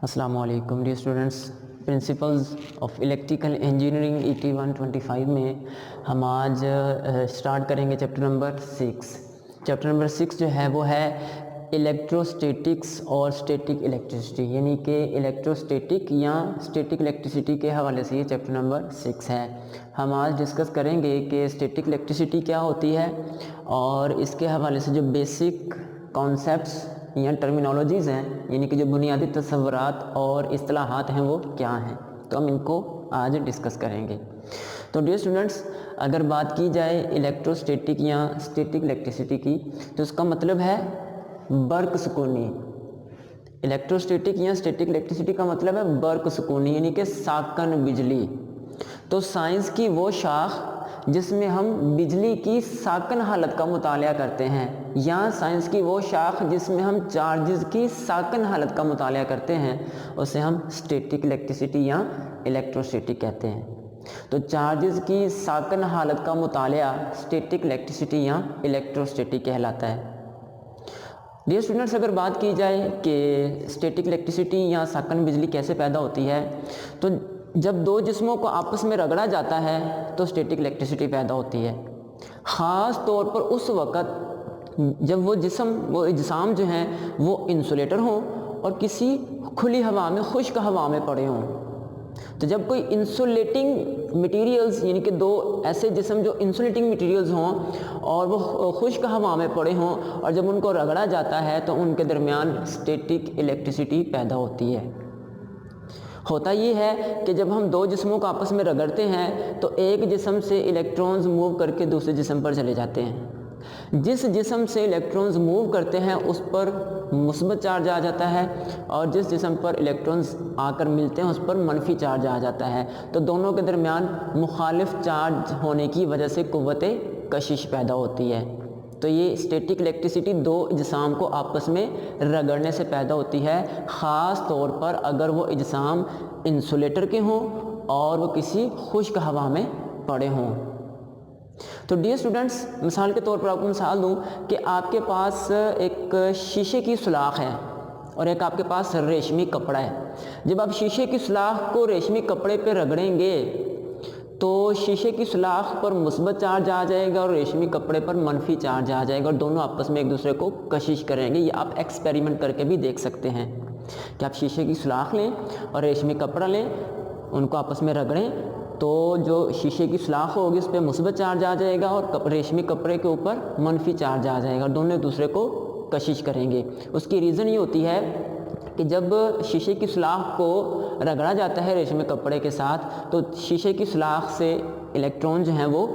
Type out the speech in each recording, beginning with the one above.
السلام علیکم dear students, principles of electrical engineering ET 125 میں ہم آج اسٹارٹ کریں گے چیپٹر نمبر 6۔ چیپٹر نمبر 6 جو ہے وہ ہے الیکٹروسٹیٹکس اور اسٹیٹک الیکٹریسٹی، یعنی کہ الیکٹروسٹیٹک یا اسٹیٹک الیکٹریسٹی کے حوالے سے یہ چیپٹر نمبر 6 ہے۔ ہم آج ڈسکس کریں گے کہ اسٹیٹک الیکٹریسٹی کیا ہوتی ہے اور اس کے حوالے سے جو بیسک کانسیپٹس یا ٹرمینالوجیز ہیں، یعنی کہ جو بنیادی تصورات اور اصطلاحات ہیں وہ کیا ہیں، تو ہم ان کو آج ڈسکس کریں گے۔ تو ڈیئر اسٹوڈنٹس، اگر بات کی جائے الیکٹروسٹیٹک یا اسٹیٹک الیکٹریسٹی کی تو اس کا مطلب ہے برق سکونی۔ الیکٹروسٹیٹک یا اسٹیٹک الیکٹریسٹی کا مطلب ہے برق سکونی، یعنی کہ ساکن بجلی۔ تو سائنس کی وہ شاخ جس میں ہم بجلی کی ساکن حالت کا مطالعہ کرتے ہیں، یا سائنس کی وہ شاخ جس میں ہم چارجز کی ساکن حالت کا مطالعہ کرتے ہیں، اسے ہم اسٹیٹک الیکٹریسٹی یا الیکٹروسٹیٹک کہتے ہیں۔ تو چارجز کی ساکن حالت کا مطالعہ اسٹیٹک الیکٹریسٹی یا الیکٹروسٹیٹک کہلاتا ہے۔ ڈیئر اسٹوڈنٹس، اگر بات کی جائے کہ اسٹیٹک الیکٹریسٹی یا ساکن بجلی کیسے پیدا ہوتی ہے، تو جب دو جسموں کو آپس میں رگڑا جاتا ہے تو اسٹیٹک الیکٹریسٹی پیدا ہوتی ہے، خاص طور پر اس وقت جب وہ اجسام جو ہیں وہ انسولیٹر ہوں اور کسی کھلی ہوا میں، خشک ہوا میں پڑے ہوں۔ تو جب کوئی انسولیٹنگ مٹیریلز، یعنی کہ دو ایسے جسم جو انسولیٹنگ مٹیریلز ہوں اور وہ خشک ہوا میں پڑے ہوں، اور جب ان کو رگڑا جاتا ہے تو ان کے درمیان اسٹیٹک الیکٹریسٹی پیدا ہوتی ہے۔ ہوتا یہ ہے کہ جب ہم دو جسموں کو آپس میں رگڑتے ہیں تو ایک جسم سے الیکٹرونز موو کر کے دوسرے جسم پر چلے جاتے ہیں۔ جس جسم سے الیکٹرونز موو کرتے ہیں اس پر مثبت چارج آ جاتا ہے، اور جس جسم پر الیکٹرونز آ کر ملتے ہیں اس پر منفی چارج آ جاتا ہے۔ تو دونوں کے درمیان مخالف چارج ہونے کی وجہ سے قوت کشش پیدا ہوتی ہے۔ تو یہ اسٹیٹک الیکٹریسٹی دو اجسام کو آپس میں رگڑنے سے پیدا ہوتی ہے، خاص طور پر اگر وہ اجسام انسولیٹر کے ہوں اور وہ کسی خشک ہوا میں پڑے ہوں۔ تو ڈیئر اسٹوڈنٹس، مثال کے طور پر آپ کو مثال دوں کہ آپ کے پاس ایک شیشے کی سوراخ ہے اور ایک آپ کے پاس ریشمی کپڑا ہے۔ جب آپ شیشے کی سوراخ کو ریشمی کپڑے پہ رگڑیں گے تو شیشے کی سوراخ پر مثبت چارج آ جائے گا اور ریشمی کپڑے پر منفی چارج آ جائے گا، اور دونوں آپس میں ایک دوسرے کو کشش کریں گے۔ یہ آپ ایکسپیریمنٹ کر کے بھی دیکھ سکتے ہیں کہ آپ شیشے کی سوراخ لیں اور ریشمی کپڑا لیں، ان کو آپس میں رگڑیں تو جو شیشے کی سوراخ ہوگی اس پہ مثبت چارج آ جائے گا اور ریشمی کپڑے کے اوپر منفی چارج آ جائے گا، اور دونوں ایک دوسرے کو کشش کریں گے۔ اس کی ریزن یہ ہوتی ہے کہ جب شیشے کی سوراخ کو رگڑا جاتا ہے ریشمی کپڑے کے ساتھ تو شیشے کی سوراخ سے الیکٹرون جو ہیں وہ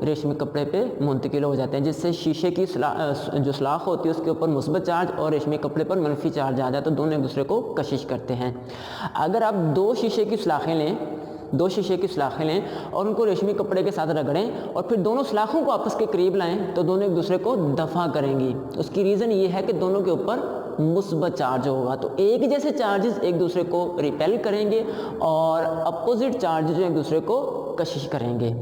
ریشمی کپڑے پہ منتقل ہو جاتے ہیں، جس سے شیشے کی جو سوراخ ہوتی ہے اس کے اوپر مثبت چارج اور ریشمی کپڑے پر منفی چارج آ جاتا ہے، تو دونوں ایک دوسرے کو کشش کرتے ہیں۔ اگر آپ دو شیشے کی سوراخیں لیں اور ان کو ریشمی کپڑے کے ساتھ رگڑیں اور پھر دونوں سوراخوں کو آپس کے قریب لائیں تو دونوں ایک دوسرے کو دفع کریں گی۔ اس کی ریزن یہ ہے کہ دونوں کے اوپر مثبت چارج ہوگا، تو ایک جیسے چارجز ایک دوسرے کو ریپیل کریں گے اور اپوزٹ چارج جو ایک دوسرے کو کشش کریں گے۔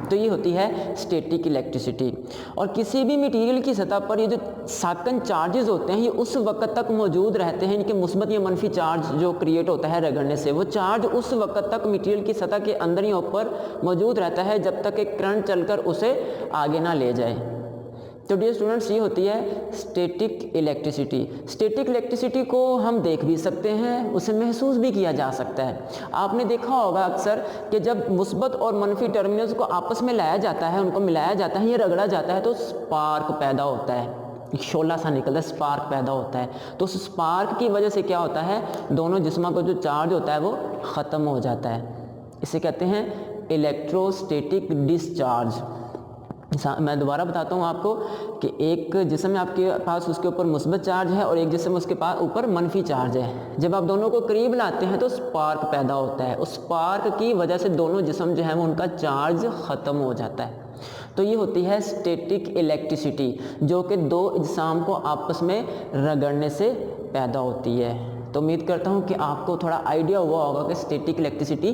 تو یہ ہوتی ہے اسٹیٹک الیکٹریسٹی۔ اور کسی بھی مٹیریل کی سطح پر یہ جو ساکن چارجز ہوتے ہیں یہ اس وقت تک موجود رہتے ہیں، ان کے مثبت یا منفی چارج جو کریٹ ہوتا ہے رگڑنے سے، وہ چارج اس وقت تک مٹیریل کی سطح کے اندر یا اوپر موجود رہتا ہے جب تک ایک کرنٹ چل کر اسے آگے نہ لے جائے۔ تو ڈیئر اسٹوڈنٹس، یہ ہوتی ہے اسٹیٹک الیکٹریسٹی۔ اسٹیٹک الیکٹریسٹی کو ہم دیکھ بھی سکتے ہیں، اسے محسوس بھی کیا جا سکتا ہے۔ آپ نے دیکھا ہوگا اکثر کہ جب مثبت اور منفی ٹرمینلز کو آپس میں لایا جاتا ہے، ان کو ملایا جاتا ہے یا رگڑا جاتا ہے تو سپارک پیدا ہوتا ہے، ایک شعلہ سا نکلتا ہے، سپارک پیدا ہوتا ہے۔ تو اس سپارک کی وجہ سے کیا ہوتا ہے، دونوں جسموں کا جو چارج ہوتا ہے وہ ختم ہو جاتا ہے۔ اسے کہتے ہیں الیکٹروسٹیٹک ڈسچارج۔ میں دوبارہ بتاتا ہوں آپ کو کہ ایک جسم ہے آپ کے پاس، اس کے اوپر مثبت چارج ہے اور ایک جسم اس کے پاس اوپر منفی چارج ہے۔ جب آپ دونوں کو قریب لاتے ہیں تو سپارک پیدا ہوتا ہے، اس سپارک کی وجہ سے دونوں جسم جو ہیں وہ ان کا چارج ختم ہو جاتا ہے۔ تو یہ ہوتی ہے اسٹیٹک الیکٹریسٹی، جو کہ دو اجسام کو آپس میں رگڑنے سے پیدا ہوتی ہے۔ تو امید کرتا ہوں کہ آپ کو تھوڑا آئیڈیا ہوا ہوگا کہ اسٹیٹک الیکٹریسٹی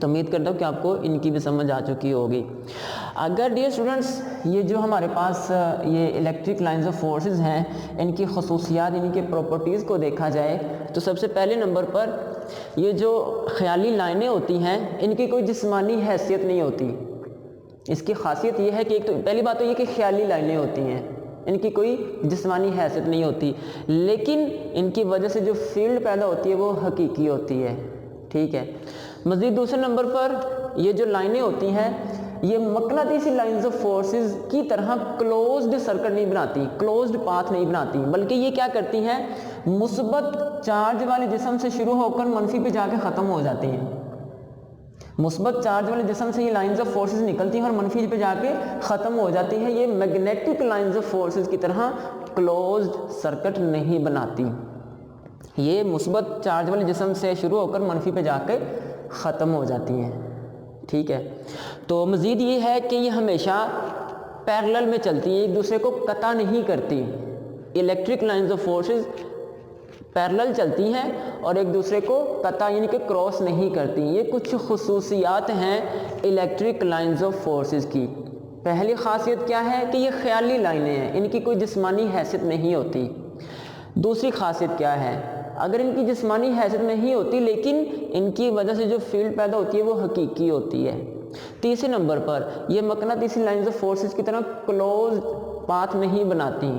تو امید کرتا ہوں کہ آپ کو ان کی بھی سمجھ آ چکی ہوگی. اگر ڈیئر اسٹوڈنٹس یہ جو ہمارے پاس یہ الیکٹرک لائنز آف فورسز ہیں ان کی خصوصیات ان کی پراپرٹیز کو دیکھا جائے تو سب سے پہلے نمبر پر یہ جو خیالی لائنیں ہوتی ہیں ان کی کوئی جسمانی حیثیت نہیں ہوتی. اس کی خاصیت یہ ہے کہ ایک تو پہلی بات تو یہ کہ خیالی لائنیں ہوتی ہیں, ان کی کوئی جسمانی حیثیت نہیں ہوتی, لیکن ان کی وجہ سے جو فیلڈ پیدا ہوتی ہے وہ حقیقی ہوتی ہے. ٹھیک ہے. مزید دوسرے نمبر پر یہ جو لائنیں ہوتی ہیں یہ مقناطیسی لائنز آف فورسز کی طرح کلوزڈ سرکٹ نہیں بناتی, کلوزڈ پاتھ نہیں بناتی, بلکہ یہ کیا کرتی ہیں مثبت چارج والے جسم سے شروع ہو کر منفی پہ جا کے ختم ہو جاتی ہیں. مثبت چارج والے جسم سے یہ لائنز آف فورسز نکلتی ہیں اور منفی پہ جا کے ختم ہو جاتی ہیں. یہ میگنیٹک لائنز آف فورسز کی طرح کلوزڈ سرکٹ نہیں بناتی, یہ مثبت چارج والے جسم سے شروع ہو کر منفی پہ جا کے ختم ہو جاتی ہیں. ٹھیک ہے. تو مزید یہ ہے کہ یہ ہمیشہ پیرلل میں چلتی ہیں, ایک دوسرے کو قطع نہیں کرتی. Electric lines of forces parallel چلتی ہیں اور ایک دوسرے کو قطع یعنی کہ کراس نہیں کرتی. یہ کچھ خصوصیات ہیں الیکٹرک لائنز آف فورسز کی. پہلی خاصیت کیا ہے کہ یہ خیالی لائنیں ہیں, ان کی کوئی جسمانی حیثیت نہیں ہوتی. دوسری خاصیت کیا ہے, اگر ان کی جسمانی حیثیت نہیں ہوتی لیکن ان کی وجہ سے جو فیلڈ پیدا ہوتی ہے وہ حقیقی ہوتی ہے. تیسرے نمبر پر یہ مقناطیسی لائنز آف فورسز کی طرح کلوز پاتھ نہیں بناتی,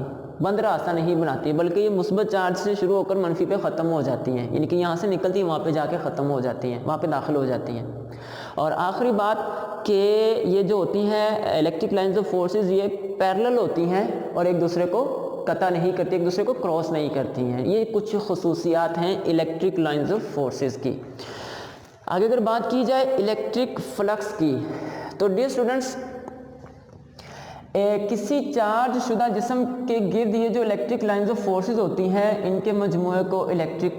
بند راستہ نہیں بناتی, بلکہ یہ مثبت چارج سے شروع ہو کر منفی پہ ختم ہو جاتی ہیں, یعنی کہ یہاں سے نکلتی ہیں وہاں پہ جا کے ختم ہو جاتی ہیں, وہاں پہ داخل ہو جاتی ہیں. اور آخری بات کہ یہ جو ہوتی ہیں الیکٹرک لائنز آف فورسز یہ پیرلل ہوتی ہیں اور ایک دوسرے کو قطع نہیں کرتی, ایک دوسرے کو کراس نہیں کرتی ہیں. یہ کچھ خصوصیات ہیں الیکٹرک لائنز آف فورسز کی. آگے اگر بات کی جائے الیکٹرک فلکس کی تو ڈیئر اسٹوڈنٹس کسی چارج شدہ جسم کے گرد یہ جو الیکٹرک لائنز آف فورسز ہوتی ہیں ان کے مجموعے کو الیکٹرک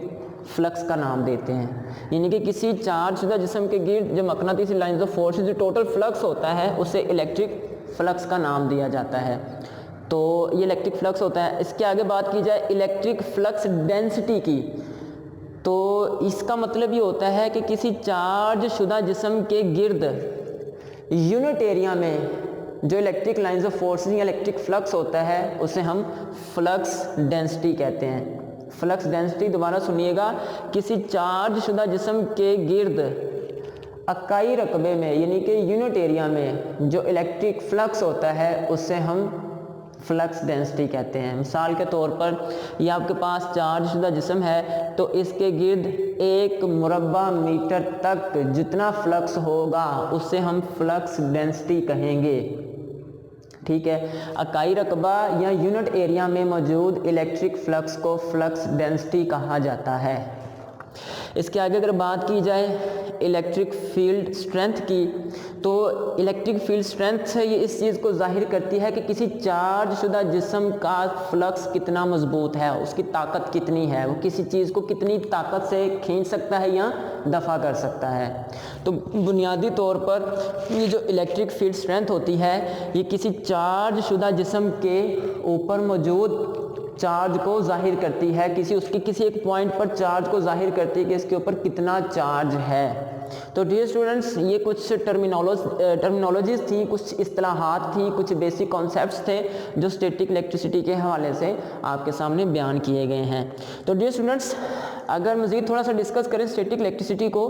فلکس کا نام دیتے ہیں. یعنی کہ کسی چارج شدہ جسم کے گرد جو مقناطیسی لائنز آف فورسز جو ٹوٹل فلکس ہوتا ہے اسے الیکٹرک فلکس کا نام دیا جاتا ہے. تو یہ الیکٹرک فلکس ہوتا ہے. اس کے آگے بات کی جائے الیکٹرک فلکس ڈینسٹی کی تو اس کا مطلب یہ ہوتا ہے کہ کسی چارج شدہ جسم کے گرد یونٹ ایریا میں جو الیکٹرک لائنز آف فورسز یا الیکٹرک فلکس ہوتا ہے اسے ہم فلکس ڈینسٹی کہتے ہیں. فلکس ڈینسٹی دوبارہ سنیے گا, کسی چارج شدہ جسم کے گرد اکائی رقبے میں یعنی کہ یونٹ ایریا میں جو الیکٹرک فلکس ہوتا ہے اسے ہم فلکس ڈینسٹی کہتے ہیں. مثال کے طور پر یہ آپ کے پاس چارج شدہ جسم ہے تو اس کے گرد 1 مربع میٹر تک جتنا فلکس ہوگا اسے ہم فلکس ڈینسٹی کہیں گے. ٹھیک ہے. اکائی رقبہ یا یونٹ ایریا میں موجود الیکٹرک فلکس کو فلکس ڈینسٹی کہا جاتا ہے. اس کے آگے اگر بات کی جائے الیکٹرک فیلڈ اسٹرینتھ کی تو الیکٹرک فیلڈ اسٹرینتھ یہ اس چیز کو ظاہر کرتی ہے کہ کسی چارج شدہ جسم کا فلکس کتنا مضبوط ہے, اس کی طاقت کتنی ہے, وہ کسی چیز کو کتنی طاقت سے کھینچ سکتا ہے یا دفع کر سکتا ہے. تو بنیادی طور پر یہ جو الیکٹرک فیلڈ اسٹرینتھ ہوتی ہے یہ کسی چارج شدہ جسم کے اوپر موجود چارج کو ظاہر کرتی ہے, کسی ایک پوائنٹ پر چارج کو ظاہر کرتی ہے کہ اس کے اوپر کتنا چارج ہے. تو ڈیئر اسٹوڈنٹس یہ کچھ ٹرمینالوجیز تھیں, کچھ اصطلاحات تھیں, کچھ بیسک کانسیپٹس تھے جو اسٹیٹک الیکٹریسٹی کے حوالے سے آپ کے سامنے بیان کیے گئے ہیں. تو ڈیئر اسٹوڈنٹس اگر مزید تھوڑا سا ڈسکس کریں اسٹیٹک الیکٹریسٹی کو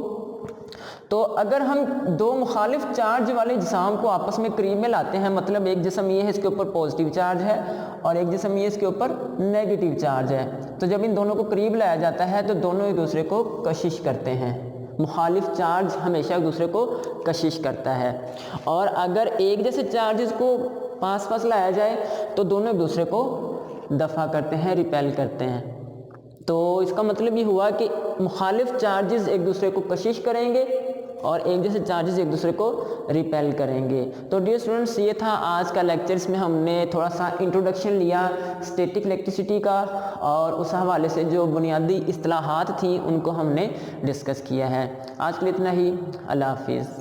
تو اگر ہم دو مخالف چارج والے جسام کو آپس میں قریب میں لاتے ہیں, مطلب ایک جسم یہ ہے اس کے اوپر پازیٹیو چارج ہے اور ایک جسم یہ اس کے اوپر نیگیٹو چارج ہے, تو جب ان دونوں کو قریب لایا جاتا ہے تو دونوں ایک دوسرے کو کشش کرتے ہیں. مخالف چارج ہمیشہ ایک دوسرے کو کشش کرتا ہے, اور اگر ایک جیسے چارجز کو پاس پاس لایا جائے تو دونوں ایک دوسرے کو دفع کرتے ہیں, ریپیل کرتے ہیں. تو اس کا مطلب یہ ہوا کہ مخالف چارجز ایک دوسرے کو کشش کریں گے اور ایک جیسے چارجز ایک دوسرے کو ریپیل کریں گے. تو ڈیئر اسٹوڈنٹس یہ تھا آج کا لیکچر. اس میں ہم نے تھوڑا سا انٹروڈکشن لیا اسٹیٹک الیکٹریسٹی کا اور اس حوالے سے جو بنیادی اصطلاحات تھیں ان کو ہم نے ڈسکس کیا ہے. آج کے لیے اتنا ہی. اللہ حافظ.